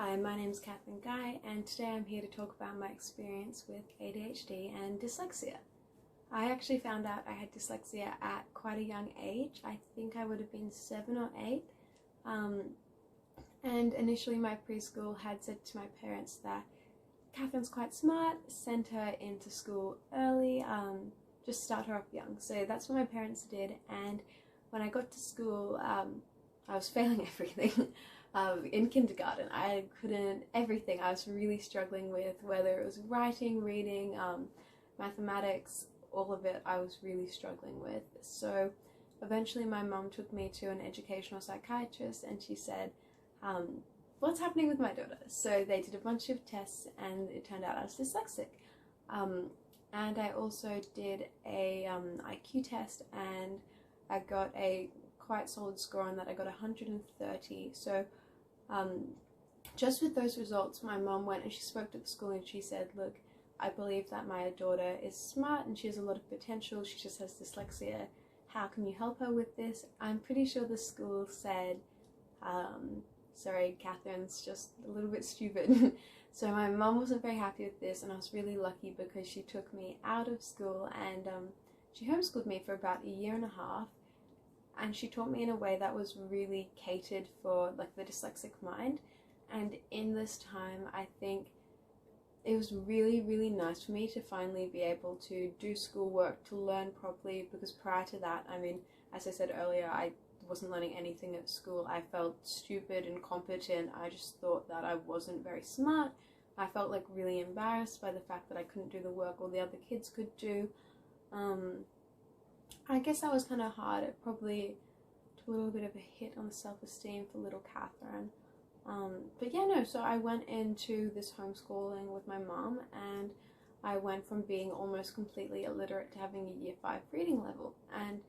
Hi, my name is Kathryn Guy, and today I'm here to talk about my experience with ADHD and dyslexia. I actually found out I had dyslexia at quite a young age. I think I would have been 7 or 8. And initially my preschool had said to my parents that Kathryn's quite smart, send her into school early, just start her off young. So that's what my parents did, and when I got to school, I was failing everything. In kindergarten, I couldn't, everything I was really struggling with, whether it was writing, reading, mathematics, all of it I was really struggling with. So eventually my mum took me to an educational psychiatrist and she said, what's happening with my daughter? So they did a bunch of tests and it turned out I was dyslexic. And I also did a IQ test and I got a quite solid score on that. I got 130. So just with those results, my mum went and she spoke to the school and she said, look, I believe that my daughter is smart and she has a lot of potential, she just has dyslexia, how can you help her with this? I'm pretty sure the school said, sorry, Kathryn's just a little bit stupid. So my mum wasn't very happy with this, and I was really lucky because she took me out of school and she homeschooled me for about 1.5 years. And she taught me in a way that was really catered for like the dyslexic mind. And in this time, I think it was really nice for me to finally be able to do schoolwork, to learn properly, because prior to that, I mean, as I said earlier, I wasn't learning anything at school. I felt stupid, incompetent. I just thought that I wasn't very smart. I felt like really embarrassed by the fact that I couldn't do the work all the other kids could do. I guess that was kind of hard. It probably took a little bit of a hit on the self-esteem for little Kathryn. But yeah, no, so I went into this homeschooling with my mom, and I went from being almost completely illiterate to having a year 5 reading level. And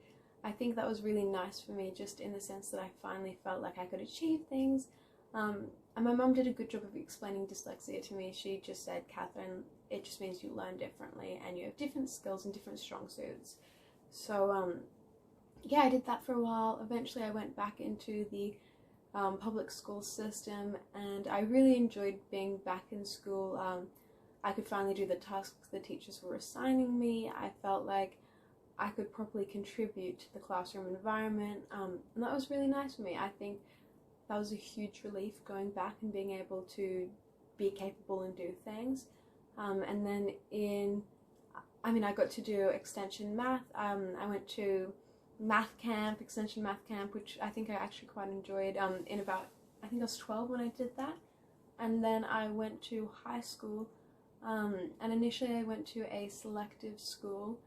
I think that was really nice for me, just in the sense that I finally felt like I could achieve things. And my mom did a good job of explaining dyslexia to me. She just said, Kathryn, it just means you learn differently and you have different skills and different strong suits. So yeah, I did that for a while. Eventually I went back into the public school system, and I really enjoyed being back in school. I could finally do the tasks the teachers were assigning me. I felt like I could properly contribute to the classroom environment, and that was really nice for me. I think that was a huge relief, going back and being able to be capable and do things. And then I got to do extension math. I went to extension math camp, which I think I actually quite enjoyed, in about, I think I was 12 when I did that. And then I went to high school, and initially I went to a selective school,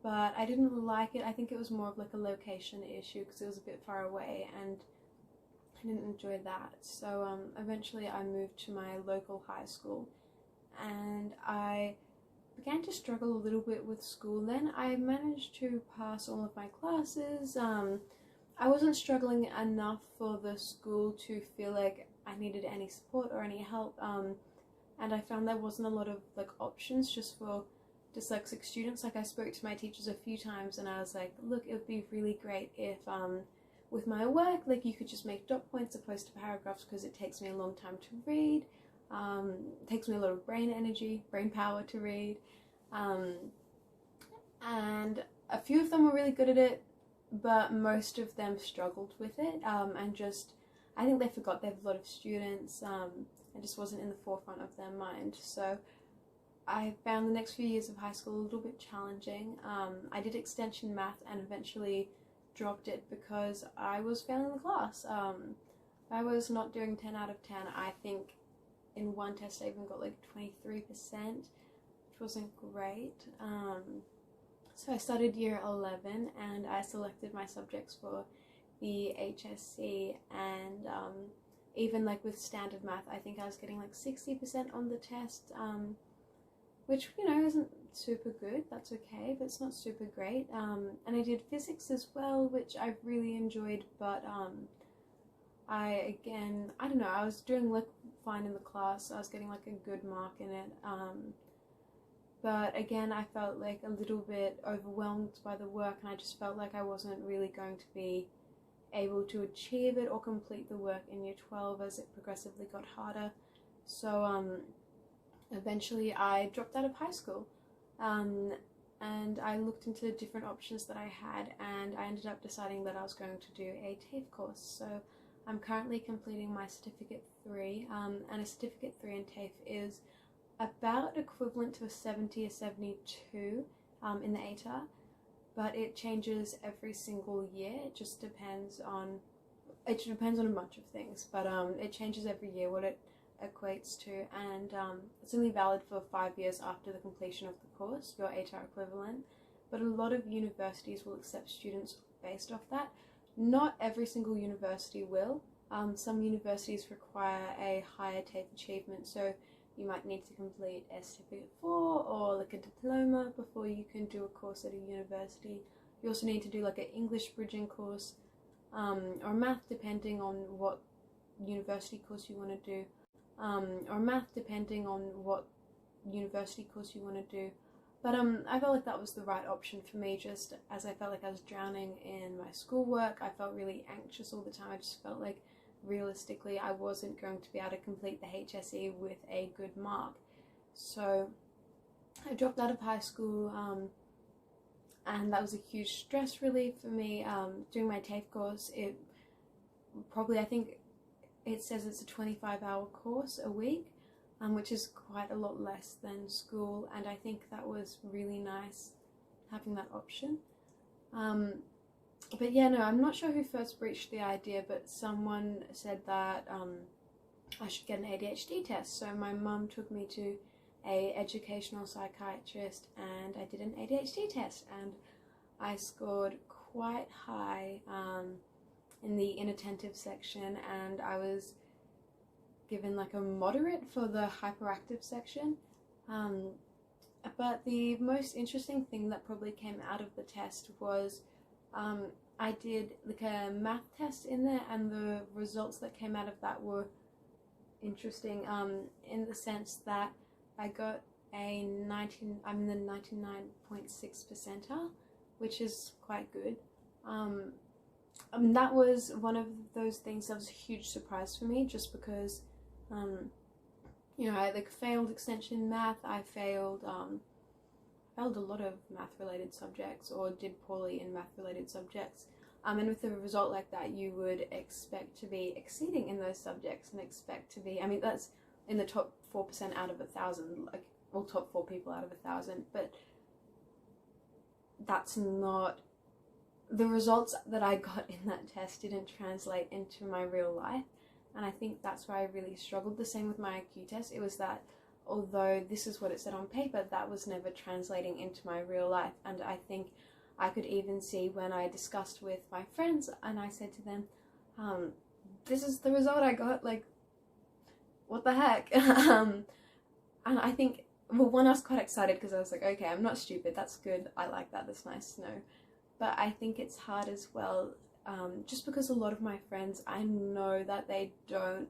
but I didn't like it. I think it was more of like a location issue because it was a bit far away and I didn't enjoy that. So eventually I moved to my local high school, and I began to struggle a little bit with school. Then I managed to pass all of my classes. I wasn't struggling enough for the school to feel like I needed any support or any help, and I found there wasn't a lot of like options just for dyslexic students. Like, I spoke to my teachers a few times and I was like, look, it would be really great if with my work, like, you could just make dot points opposed to paragraphs, because it takes me a long time to read. It takes me a lot of brain power to read, and a few of them were really good at it, but most of them struggled with it, and just, I think they forgot they have a lot of students, it just wasn't in the forefront of their mind. So I found the next few years of high school a little bit challenging. I did extension math and eventually dropped it because I was failing the class. I was not doing 10 out of 10. I think in one test I even got like 23%, which wasn't great. So I started year 11 and I selected my subjects for the HSC, and even like with standard math, I think I was getting like 60% on the test, which, you know, isn't super good. That's okay, but it's not super great. And I did physics as well, which I really enjoyed, but I don't know, I was doing like fine in the class. I was getting like a good mark in it, but again I felt like a little bit overwhelmed by the work, and I just felt like I wasn't really going to be able to achieve it or complete the work in year 12 as it progressively got harder. So eventually I dropped out of high school, and I looked into different options that I had, and I ended up deciding that I was going to do a TAFE course. So I'm currently completing my Certificate 3, and a Certificate 3 in TAFE is about equivalent to a 70 or 72 in the ATAR, but it changes every single year. It just depends on a bunch of things, but it changes every year what it equates to, and it's only valid for 5 years after the completion of the course, your ATAR equivalent. But a lot of universities will accept students based off that. Not every single university will. Some universities require a higher TAFE achievement, so you might need to complete a Certificate 4 or like a diploma before you can do a course at a university. You also need to do like an English bridging course, or math, depending on what university course you want to do, But I felt like that was the right option for me, just as I felt like I was drowning in my schoolwork. I felt really anxious all the time. I just felt like realistically I wasn't going to be able to complete the HSE with a good mark. So I dropped out of high school, and that was a huge stress relief for me. Doing my TAFE course, I think it says it's a 25-hour course a week, which is quite a lot less than school, and I think that was really nice having that option. But yeah, no, I'm not sure who first breached the idea, but someone said that I should get an ADHD test. So my mum took me to a educational psychiatrist, and I did an ADHD test, and I scored quite high in the inattentive section, and I was given like a moderate for the hyperactive section. But the most interesting thing that probably came out of the test was I did like a math test in there, and the results that came out of that were interesting, in the sense that I got I'm in the 99.6 percentile, which is quite good. That was one of those things that was a huge surprise for me, just because I like failed extension math, I failed a lot of math related subjects, or did poorly in math related subjects, and with a result like that you would expect to be exceeding in those subjects, and expect to be, that's in the top 4% out of 1,000, top 4 people out of 1,000, but that's not the results that I got in that test. Didn't translate into my real life, and I think that's where I really struggled. The same with my IQ test. It was that although this is what it said on paper, that was never translating into my real life. And I think I could even see when I discussed with my friends, and I said to them, this is the result I got, like, what the heck? And I think, well, one, I was quite excited because I was like, okay, I'm not stupid, that's good, I like that, that's nice to know. But I think it's hard as well, just because a lot of my friends, I know that they don't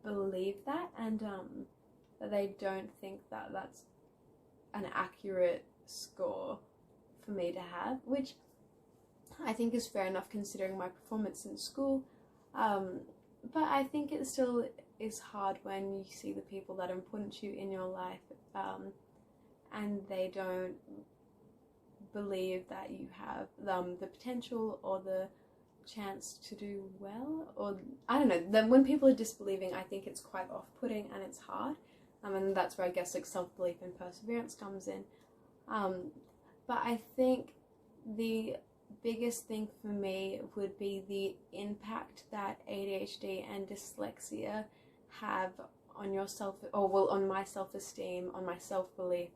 believe that, and that they don't think that that's an accurate score for me to have, which I think is fair enough considering my performance in school, but I think it still is hard when you see the people that are important to you in your life, and they don't believe that you have the potential or the chance to do well, or I don't know, then when people are disbelieving, I think it's quite off-putting and it's hard, and that's where I guess like self-belief and perseverance comes in. But I think the biggest thing for me would be the impact that ADHD and dyslexia have on your on my self-esteem, on my self-belief.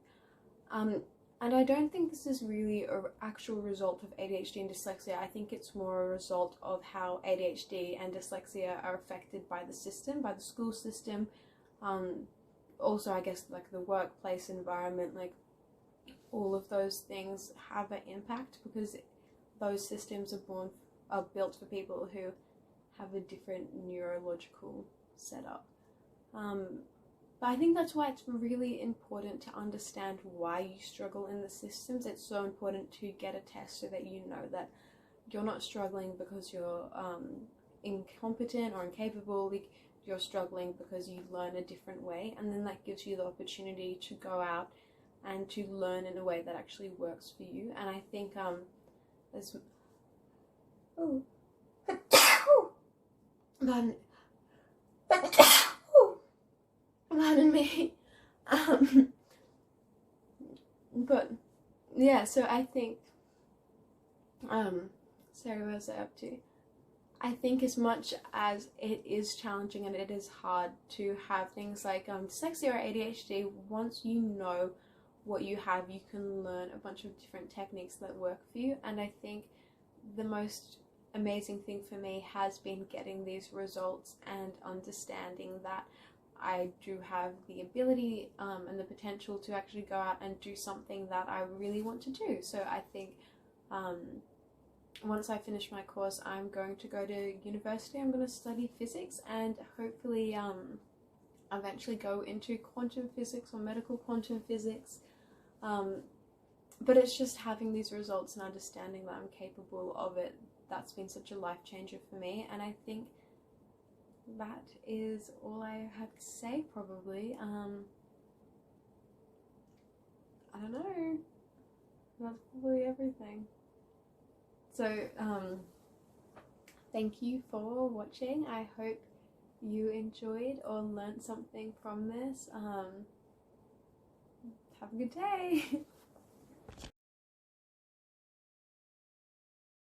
And I don't think this is really an actual result of ADHD and dyslexia. I think it's more a result of how ADHD and dyslexia are affected by the system, by the school system. Also, I guess, like the workplace environment, like all of those things have an impact, because those systems are built for people who have a different neurological setup. But I think that's why it's really important to understand why you struggle in the systems. It's so important to get a test so that you know that you're not struggling because you're incompetent or incapable. Like, you're struggling because you learn a different way, and then that gives you the opportunity to go out and to learn in a way that actually works for you. And I think there's pardon me. But yeah, so I think sorry, what was I up to? I think as much as it is challenging and it is hard to have things like dyslexia or ADHD, once you know what you have, you can learn a bunch of different techniques that work for you. And I think the most amazing thing for me has been getting these results and understanding that I do have the ability and the potential to actually go out and do something that I really want to do. So I think once I finish my course, I'm going to go to university. I'm going to study physics and hopefully eventually go into quantum physics or medical quantum physics. But it's just having these results and understanding that I'm capable of it that's been such a life changer for me. And I think that is all I have to say, probably. I don't know. That's probably everything. So, thank you for watching. I hope you enjoyed or learnt something from this. Have a good day.